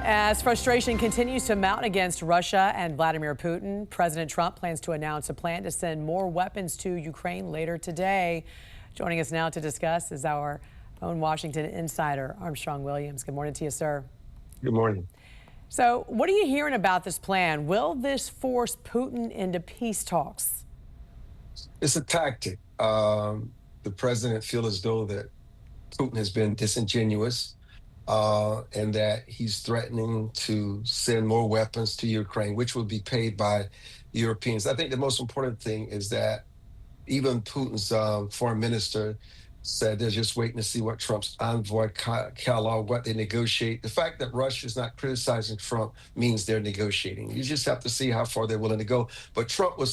As frustration continues to mount against Russia and Vladimir Putin, President Trump plans to announce a plan to send more weapons to Ukraine later today. Joining us now to discuss is our own Washington insider, Armstrong Williams. Good morning to you, sir. Good morning. So what are you hearing about this plan? Will this force Putin into peace talks? It's a tactic. The president feels as though that Putin has been disingenuous and that he's threatening to send more weapons to Ukraine, which will be paid by the Europeans. I think the most important thing is that even Putin's foreign minister said they're just waiting to see what Trump's envoy, what they negotiate. The fact that Russia is not criticizing Trump means they're negotiating. You just have to see how far they're willing to go. But Trump will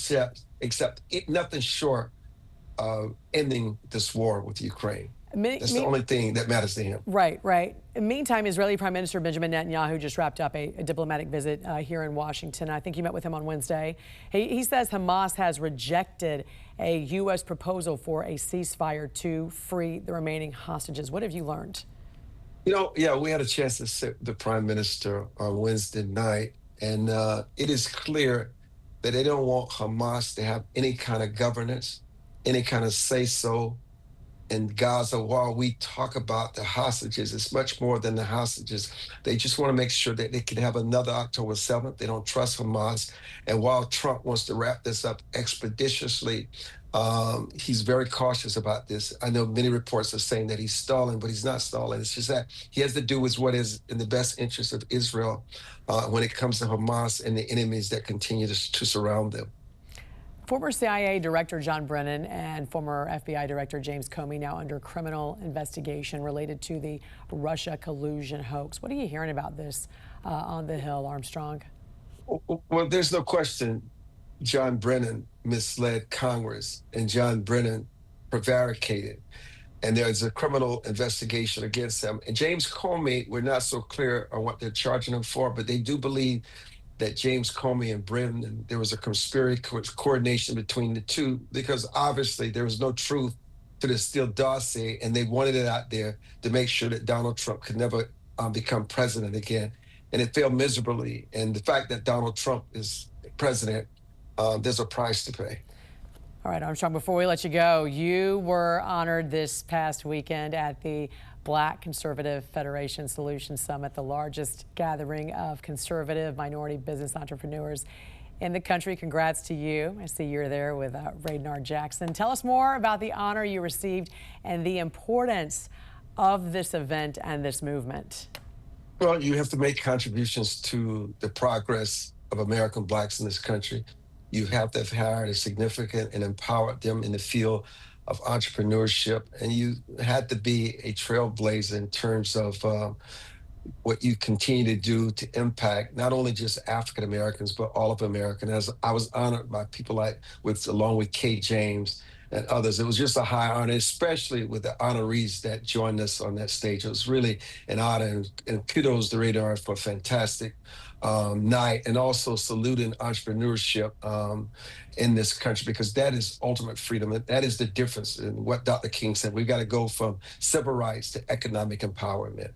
accept nothing short of ending this war with Ukraine. That's the only thing that matters to him. Right, right. In the meantime, Israeli Prime Minister Benjamin Netanyahu just wrapped up a diplomatic visit here in Washington. I think you met with him on Wednesday. He says Hamas has rejected a U.S. proposal for a ceasefire to free the remaining hostages. What have you learned? You know, yeah, we had a chance to sit with the Prime Minister on Wednesday night, and it is clear that they don't want Hamas to have any kind of governance, any kind of say-so in Gaza. While we talk about the hostages, it's much more than the hostages. They just want to make sure that they can have another October 7th. They don't trust Hamas. And while Trump wants to wrap this up expeditiously, he's very cautious about this. I know many reports are saying that he's stalling, but he's not stalling. It's just that he has to do with what is in the best interest of Israel when it comes to Hamas and the enemies that continue to surround them. Former CIA Director John Brennan and former FBI Director James Comey now under criminal investigation related to the Russia collusion hoax. What are you hearing about this on the Hill, Armstrong? Well, there's no question John Brennan misled Congress and John Brennan prevaricated. And there's a criminal investigation against him. And James Comey, we're not so clear on what they're charging him for, but they do believe that James Comey and Brennan, there was a conspiracy coordination between the two, because obviously there was no truth to the Steele dossier, and they wanted it out there to make sure that Donald Trump could never become president again. And it failed miserably. And the fact that Donald Trump is president, there's a price to pay. All right, Armstrong, before we let you go, you were honored this past weekend at the Black Conservative Federation Solutions Summit, the largest gathering of conservative minority business entrepreneurs in the country. Congrats to you. I see you're there with Raynard Jackson. Tell us more about the honor you received and the importance of this event and this movement. Well, you have to make contributions to the progress of American blacks in this country. You have to have hired a significant and empowered them in the field of entrepreneurship, and you had to be a trailblazer in terms of what you continue to do to impact not only just African Americans but all of America. As I was honored by people along with Kate James and others. It was just a high honor, especially with the honorees that joined us on that stage. It was really an honor, and kudos to Radar for a fantastic night, and also saluting entrepreneurship in this country, because that is ultimate freedom. That is the difference in what Dr. King said. We've got to go from civil rights to economic empowerment.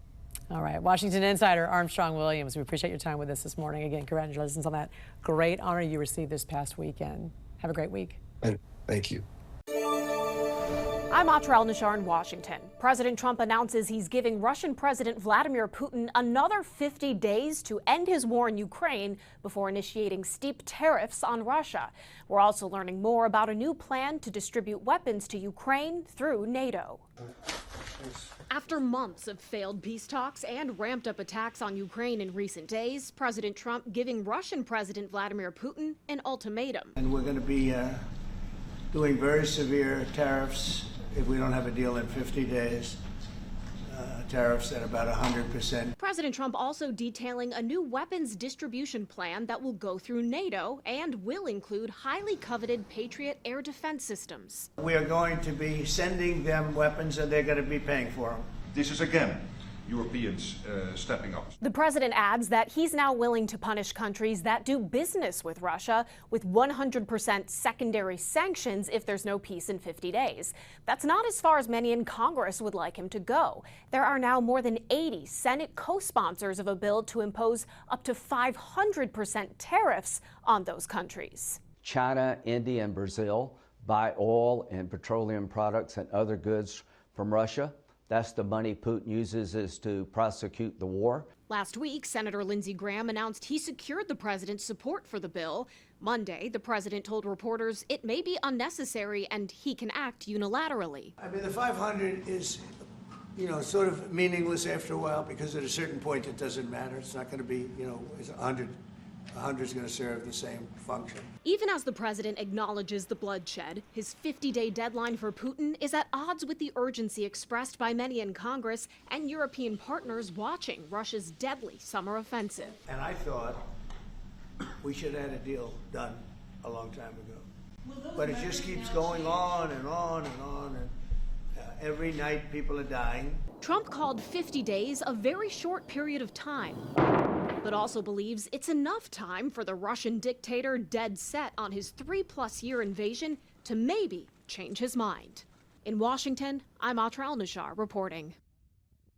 All right, Washington insider Armstrong Williams, we appreciate your time with us this morning. Again, congratulations on that great honor you received this past weekend. Have a great week. And thank you. I'm Atrel Nishar in Washington. President Trump announces he's giving Russian President Vladimir Putin another 50 days to end his war in Ukraine before initiating steep tariffs on Russia. We're also learning more about a new plan to distribute weapons to Ukraine through NATO. After months of failed peace talks and ramped up attacks on Ukraine in recent days, President Trump giving Russian President Vladimir Putin an ultimatum. And we're going to be doing very severe tariffs if we don't have a deal in 50 days, tariffs at about 100%. President Trump also detailing a new weapons distribution plan that will go through NATO and will include highly coveted Patriot air defense systems. We are going to be sending them weapons, and they're going to be paying for them. This is, again, Europeans stepping up. The president adds that he's now willing to punish countries that do business with Russia with 100% secondary sanctions if there's no peace in 50 days. That's not as far as many in Congress would like him to go. There are now more than 80 Senate co-sponsors of a bill to impose up to 500% tariffs on those countries. China, India, and Brazil buy oil and petroleum products and other goods from Russia. That's the money Putin uses to prosecute the war. Last week, Senator Lindsey Graham announced he secured the president's support for the bill. Monday, the president told reporters it may be unnecessary and he can act unilaterally. I mean, the 500 is, sort of meaningless after a while because at a certain point it doesn't matter. It's not going to be, it's 100. 100 is going to serve the same function. Even as the president acknowledges the bloodshed, his 50-day deadline for Putin is at odds with the urgency expressed by many in Congress and European partners watching Russia's deadly summer offensive. And I thought we should have had a deal done a long time ago. But it just keeps going on and on and on. And every night people are dying. Trump called 50 days a very short period of time, but also believes it's enough time for the Russian dictator dead set on his 3+ year invasion to maybe change his mind. In Washington, I'm Atra El-Nashar reporting.